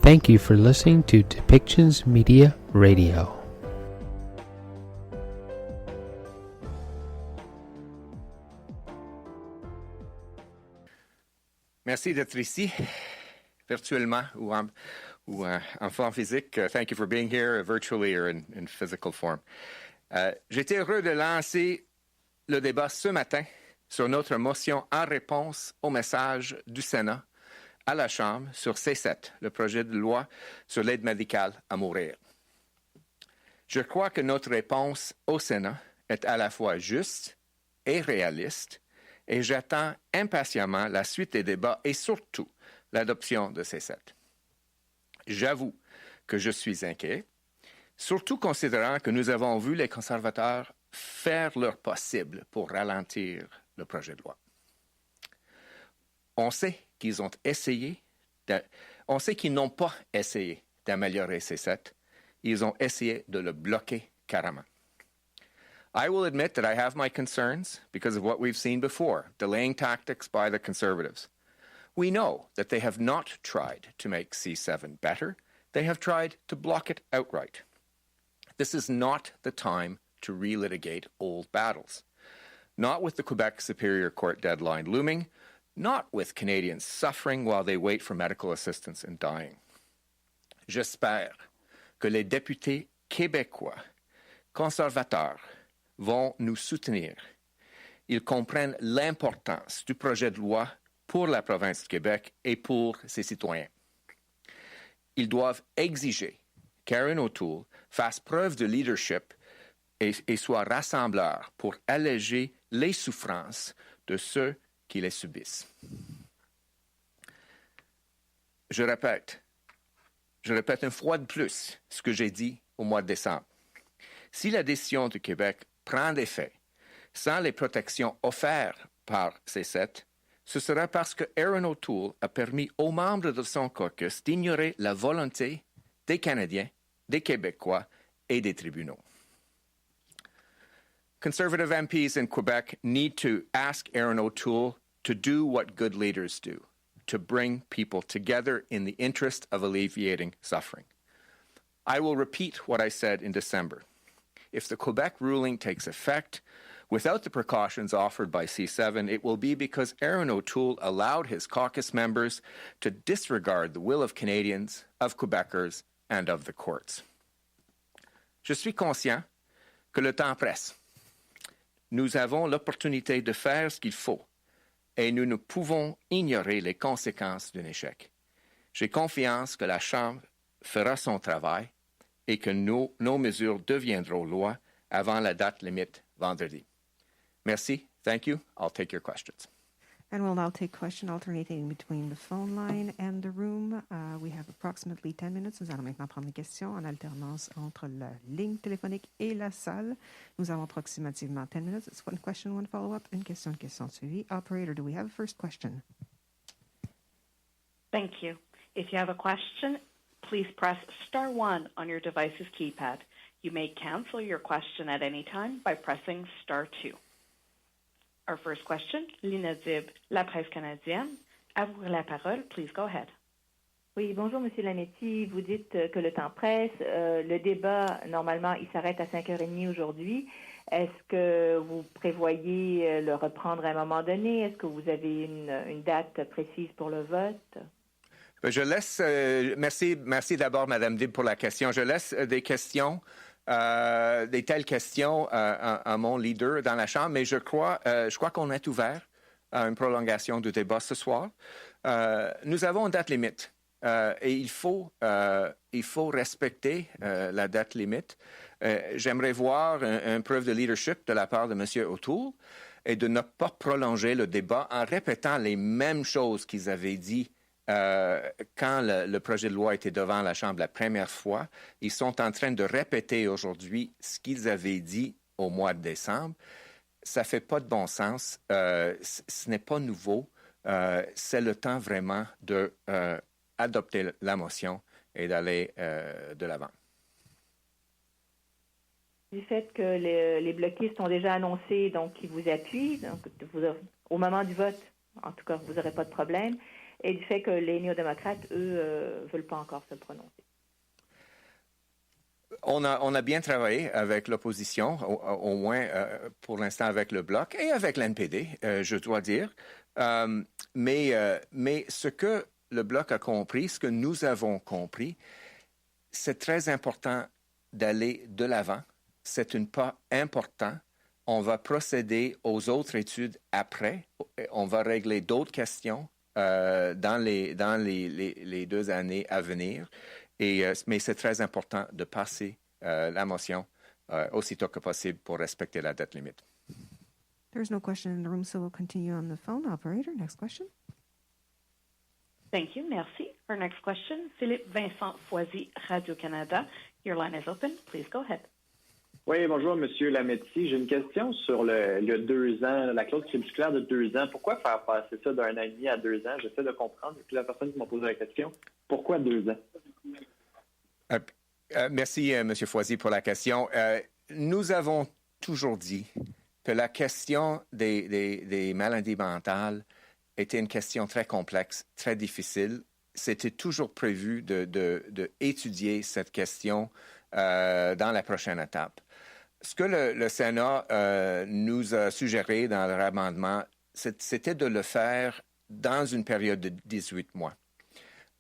Thank you for listening to Depictions Media Radio. Merci d'être ici, virtuellement ou en forme physique. Thank you for being here virtually or in physical form. J'étais heureux de lancer le débat ce matin sur notre motion en réponse au message du Sénat à la Chambre sur C7, le projet de loi sur l'aide médicale à mourir. Je crois que notre réponse au Sénat est à la fois juste et réaliste, et j'attends impatiemment la suite des débats et surtout l'adoption de C7. J'avoue que je suis inquiet, surtout considérant que nous avons vu les conservateurs faire leur possible pour ralentir le projet de loi. On sait qu'ils ont essayé, on sait qu'ils n'ont pas essayé d'améliorer C7, ils ont essayé de le bloquer carrément. I will admit that I have my concerns because of what we've seen before, delaying tactics by the Conservatives. We know that they have not tried to make C7 better. They have tried to block it outright. This is not the time to relitigate old battles. Not with the Quebec Superior Court deadline looming, not with Canadians suffering while they wait for medical assistance and dying. J'espère que les députés québécois conservateurs vont nous soutenir. Ils comprennent l'importance du projet de loi pour la province du Québec et pour ses citoyens. Ils doivent exiger qu'Aaron O'Toole fasse preuve de leadership et soit rassembleur pour alléger les souffrances de ceux qui les subissent. Je répète une fois de plus ce que j'ai dit au mois de décembre. Si la décision du Québec prend effet sans les protections offertes par C7, ce sera parce que Aaron O'Toole a permis aux membres de son caucus d'ignorer la volonté des Canadiens, des Québécois et des tribunaux. Conservative MPs in Quebec need to ask Aaron O'Toole to do what good leaders do, to bring people together in the interest of alleviating suffering. I will repeat what I said in December. If the Quebec ruling takes effect without the precautions offered by C7, it will be because Aaron O'Toole allowed his caucus members to disregard the will of Canadians, of Quebecers, and of the courts. Je suis conscient que le temps presse. Nous avons l'opportunité de faire ce qu'il faut et nous ne pouvons ignorer les conséquences d'un échec. J'ai confiance que la Chambre fera son travail et que nos mesures deviendront loi avant la date limite vendredi. Merci. Thank you. I'll take your questions. And we'll now take questions alternating between the phone line and the room. We have approximately 10 minutes. Nous allons maintenant prendre les questions en alternance entre la ligne téléphonique et la salle. Nous avons approximativement 10 minutes. It's one question, one follow-up. Une question suivie. Operator, do we have a first question? Thank you. If you have a question, please press star 1 on your device's keypad. You may cancel your question at any time by pressing star 2. Our first question, Lina Dib, La Presse canadienne. À vous la parole. Please go ahead. Oui, bonjour, M. Lametti. Vous dites que le temps presse. Le débat, normalement, il s'arrête à 5h30 aujourd'hui. Est-ce que vous prévoyez le reprendre à un moment donné? Est-ce que vous avez une date précise pour le vote? Je laisse... merci d'abord, Mme Dib, pour la question. Je laisse des telles questions à mon leader dans la Chambre, mais je crois qu'on est ouvert à une prolongation du débat ce soir. Nous avons une date limite et il faut respecter la date limite. J'aimerais voir une preuve de leadership de la part de M. O'Toole et de ne pas prolonger le débat en répétant les mêmes choses qu'ils avaient dit quand le projet de loi était devant la Chambre la première fois. Ils sont en train de répéter aujourd'hui ce qu'ils avaient dit au mois de décembre. Ça ne fait pas de bon sens. Ce n'est pas nouveau. C'est le temps vraiment d'adopter la motion et d'aller de l'avant. Du fait que les bloquistes ont déjà annoncé donc qu'ils vous appuient, donc au moment du vote, en tout cas, vous n'aurez pas de problème. et du fait que les néo-démocrates, eux, veulent pas encore se prononcer. On a bien travaillé avec l'opposition, au moins pour l'instant avec le Bloc et avec l'NPD, je dois dire. Mais ce que le Bloc a compris, ce que nous avons compris, c'est très important d'aller de l'avant. C'est un pas important. On va procéder aux autres études après. On va régler d'autres questions dans les 2 années à venir. Mais c'est très important de passer la motion aussitôt que possible pour respecter la date limite. There's no question in the room, so we'll continue on the phone. Operator, next question. Thank you. Merci. Our next question, Philippe Vincent Foisy, Radio-Canada. Your line is open. Please go ahead. Oui, bonjour, M. Lametti. J'ai une question sur le 2 ans, la clause crépusculaire de 2 ans. Pourquoi faire passer ça d'un an et demi à 2 ans? J'essaie de comprendre. Il y a plusieurs personnes qui m'ont posé la question. Pourquoi 2 ans? Merci, M. Foisy, pour la question. Nous avons toujours dit que la question des maladies mentales était une question très complexe, très difficile. C'était toujours prévu d'étudier cette question dans la prochaine étape. Ce que le Sénat nous a suggéré dans leur amendement, c'était de le faire dans une période de 18 mois.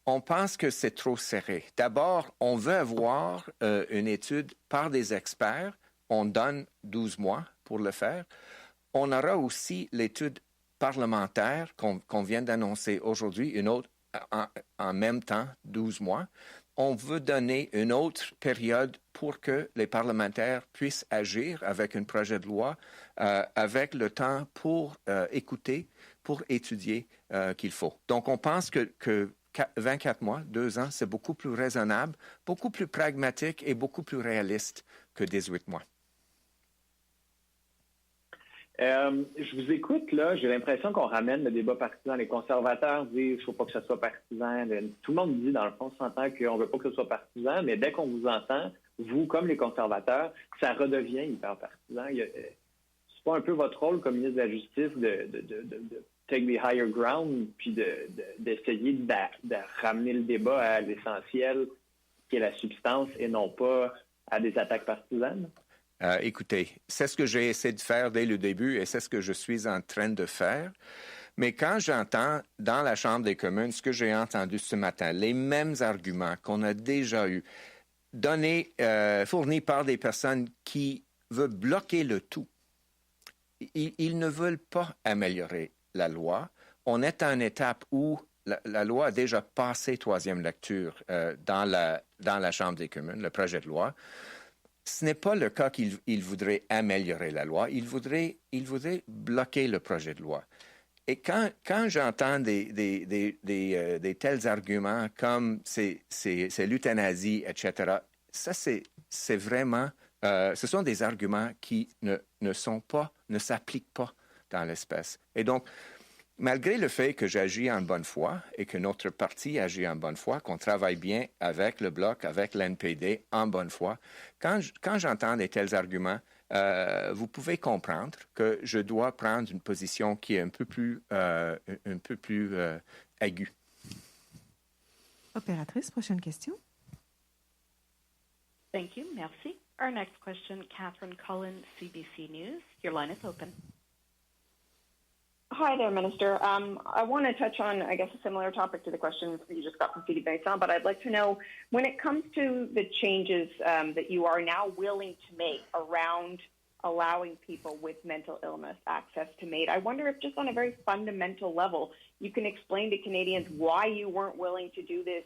On pense que c'est trop serré. D'abord, on veut avoir une étude par des experts. On donne 12 mois pour le faire. On aura aussi l'étude parlementaire qu'on vient d'annoncer aujourd'hui, une autre en même temps, 12 mois. On veut donner une autre période pour que les parlementaires puissent agir avec un projet de loi, avec le temps pour écouter, pour étudier qu'il faut. Donc, on pense que 24 mois, 2 ans, c'est beaucoup plus raisonnable, beaucoup plus pragmatique et beaucoup plus réaliste que 18 mois. Je vous écoute, là, j'ai l'impression qu'on ramène le débat partisan. Les conservateurs disent qu'il ne faut pas que ce soit partisan. Tout le monde dit, dans le fond, on s'entend qu'on ne veut pas que ce soit partisan, mais dès qu'on vous entend, vous, comme les conservateurs, ça redevient hyper partisan. C'est pas un peu votre rôle comme ministre de la Justice de take the higher ground, puis d'essayer de ramener le débat à l'essentiel, qui est la substance, et non pas à des attaques partisanes? Écoutez, c'est ce que j'ai essayé de faire dès le début et c'est ce que je suis en train de faire. Mais quand j'entends dans la Chambre des communes ce que j'ai entendu ce matin, les mêmes arguments qu'on a déjà eus, fournis par des personnes qui veulent bloquer le tout, ils ne veulent pas améliorer la loi. On est à une étape où la loi a déjà passé 3e lecture dans la Chambre des communes, le projet de loi. Ce n'est pas le cas qu'il voudrait améliorer la loi. Il voudrait bloquer le projet de loi. Et quand j'entends des tels arguments comme c'est l'euthanasie, etc., ça, c'est vraiment... ce sont des arguments qui ne s'appliquent pas dans l'espèce. Et donc, malgré le fait que j'agis en bonne foi et que notre parti agit en bonne foi, qu'on travaille bien avec le Bloc, avec l'NPD en bonne foi, quand j'entends de tels arguments, vous pouvez comprendre que je dois prendre une position qui est un peu plus aiguë. Opératrice, prochaine question. Thank you. Merci. Our next question, Catherine Cullen, CBC News. Your line is open. Hi there, Minister. I want to touch on, I guess, a similar topic to the question you just got from Philippe Vincent, but I'd like to know, when it comes to the changes that you are now willing to make around allowing people with mental illness access to MAID, I wonder if just on a very fundamental level, you can explain to Canadians why you weren't willing to do this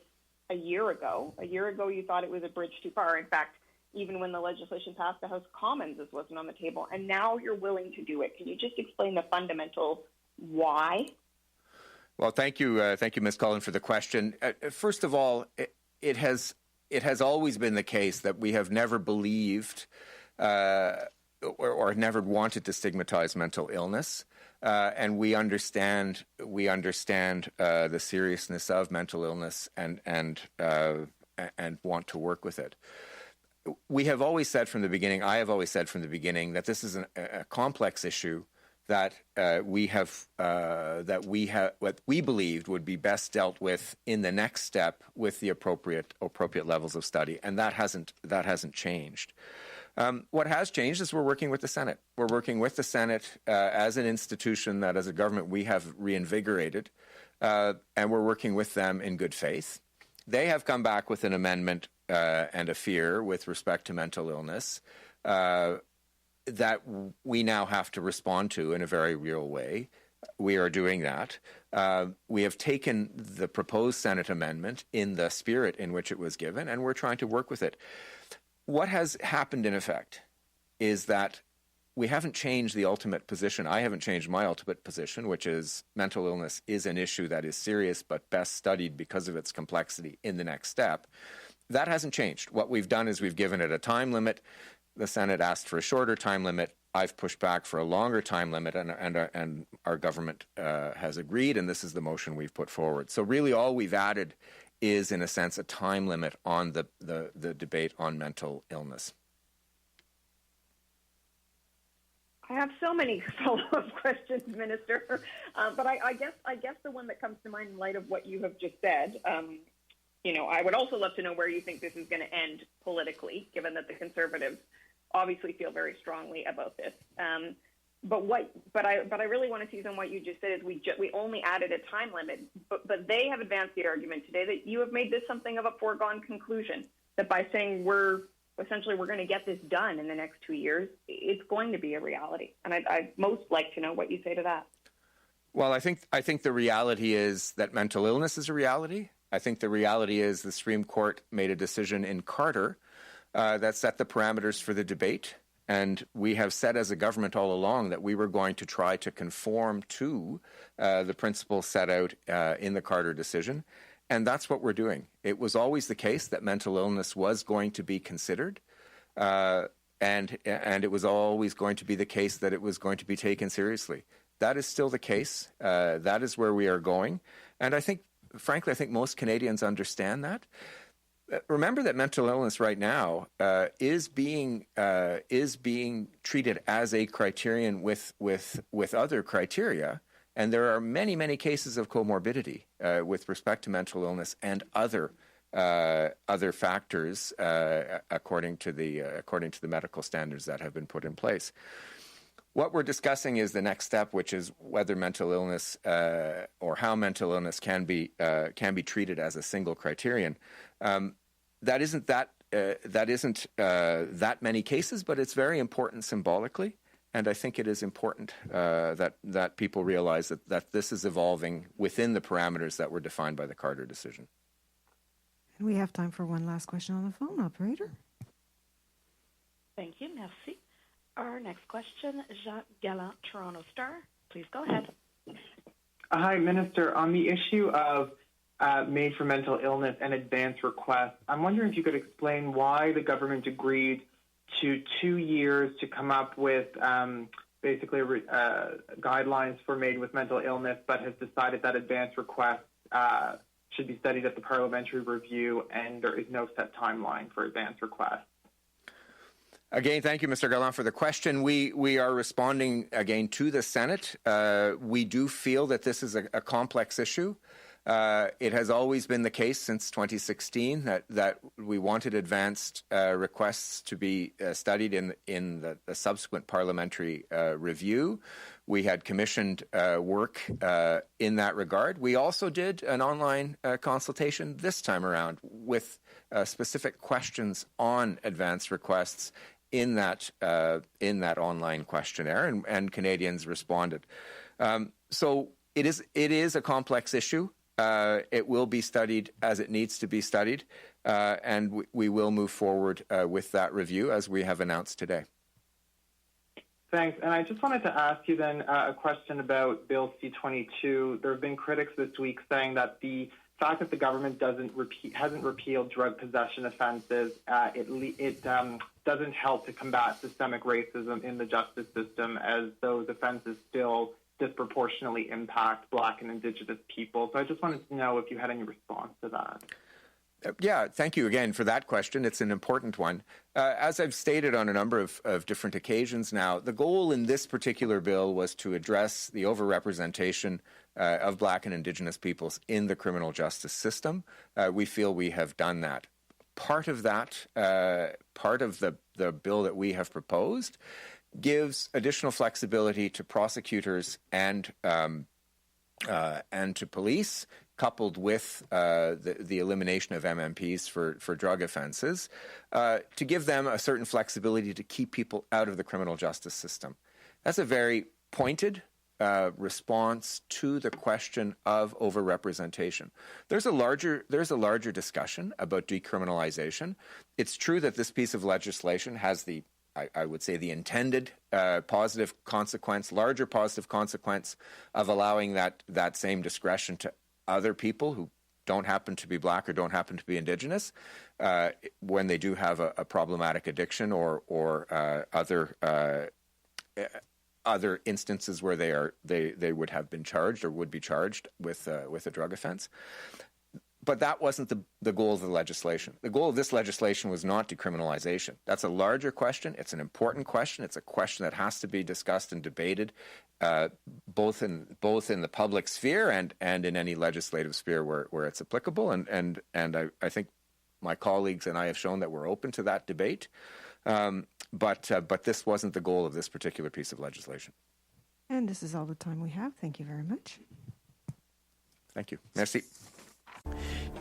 a year ago. A year ago, you thought it was a bridge too far. In fact, even when the legislation passed the House of Commons, this wasn't on the table, and now you're willing to do it. Can you just explain the fundamental why? Well, thank you, Ms. Cullen, for the question. First of all, it has always been the case that we have never believed or never wanted to stigmatize mental illness, and we understand the seriousness of mental illness and want to work with it. We have always said from the beginning, I have always said from the beginning, that this is a complex issue that we have what we believed would be best dealt with in the next step with the appropriate levels of study, and that hasn't changed. What has changed is we're working with the Senate. We're working with the Senate as an institution that, as a government, we have reinvigorated, and we're working with them in good faith. They have come back with an amendment and a fear with respect to mental illness that we now have to respond to in a very real way. We are doing that. We have taken the proposed Senate amendment in the spirit in which it was given, and we're trying to work with it. What has happened, in effect, is that we haven't changed the ultimate position. I haven't changed my ultimate position, which is mental illness is an issue that is serious but best studied because of its complexity in the next step. That hasn't changed. What we've done is we've given it a time limit. The Senate asked for a shorter time limit. I've pushed back for a longer time limit, and our government has agreed, and this is the motion we've put forward. So really all we've added is, in a sense, a time limit on the debate on mental illness. I have so many follow-up questions, Minister, but I guess the one that comes to mind in light of what you have just said, I would also love to know where you think this is going to end politically, given that the Conservatives obviously feel very strongly about this. But I really want to seize on what you just said is we only added a time limit, but they have advanced the argument today that you have made this something of a foregone conclusion, that by saying we're going to get this done in the next 2 years, it's going to be a reality. And I'd most like to know what you say to that. Well, I think the reality is that mental illness is a reality. I think the reality is the Supreme Court made a decision in Carter that set the parameters for the debate. And we have said as a government all along that we were going to try to conform to the principles set out in the Carter decision. And that's what we're doing. It was always the case that mental illness was going to be considered. And it was always going to be the case that it was going to be taken seriously. That is still the case. That is where we are going. And I think, frankly, most Canadians understand that. Remember that mental illness right now is being treated as a criterion with other criteria, and there are many, many cases of comorbidity with respect to mental illness and other factors according to the medical standards that have been put in place. What we're discussing is the next step, which is whether mental illness or how mental illness can be treated as a single criterion. That isn't that many cases, but it's very important symbolically, and I think it is important that people realize that this is evolving within the parameters that were defined by the Carter decision. And we have time for one last question on the phone, operator. Thank you, merci. Our next question, Jacques Gallant, Toronto Star. Please go ahead. Hi, Minister. On the issue of made for mental illness and advance requests, I'm wondering if you could explain why the government agreed to 2 years to come up with basically guidelines for made with mental illness, but has decided that advance requests should be studied at the parliamentary review, and there is no set timeline for advance requests. Again, thank you, Mr. Gallant, for the question. We are responding again to the Senate. We do feel that this is a complex issue. It has always been the case since 2016 that we wanted advanced requests to be studied in the subsequent parliamentary review. We had commissioned work in that regard. We also did an online consultation this time around with specific questions on advanced requests in that online questionnaire, and Canadians responded. So it is a complex issue. It will be studied as it needs to be studied, and we will move forward with that review as we have announced today. Thanks. And I just wanted to ask you then a question about Bill C-22. There have been critics this week saying that the fact that the government hasn't repealed drug possession offenses, it doesn't help to combat systemic racism in the justice system, as those offenses still disproportionately impact Black and Indigenous people. So I just wanted to know if you had any response to that. Yeah, thank you again for that question. It's an important one. As I've stated on a number of different occasions now, the goal in this particular bill was to address the overrepresentation of Black and Indigenous peoples in the criminal justice system. We feel we have done that. Part of that, part of the bill that we have proposed gives additional flexibility to prosecutors and to police, coupled with the elimination of MMPs for drug offenses, to give them a certain flexibility to keep people out of the criminal justice system. That's a very pointed response to the question of overrepresentation. There's a larger discussion about decriminalization. It's true that this piece of legislation has I would say the intended positive consequence, larger positive consequence of allowing that same discretion to other people who don't happen to be Black or don't happen to be Indigenous when they do have a problematic addiction or other instances where they would have been charged or would be charged with a drug offense. But that wasn't the goal of the legislation. The goal of this legislation was not decriminalization. That's a larger question. It's an important question. It's a question that has to be discussed and debated both in the public sphere and in any legislative sphere where it's applicable. And I think my colleagues and I have shown that we're open to that debate. But this wasn't the goal of this particular piece of legislation. And this is all the time we have. Thank you very much. Thank you. Merci.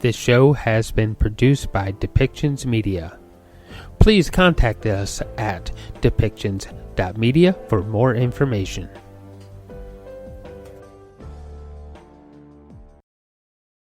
This show has been produced by Depictions Media. Please contact us at depictions.media for more information.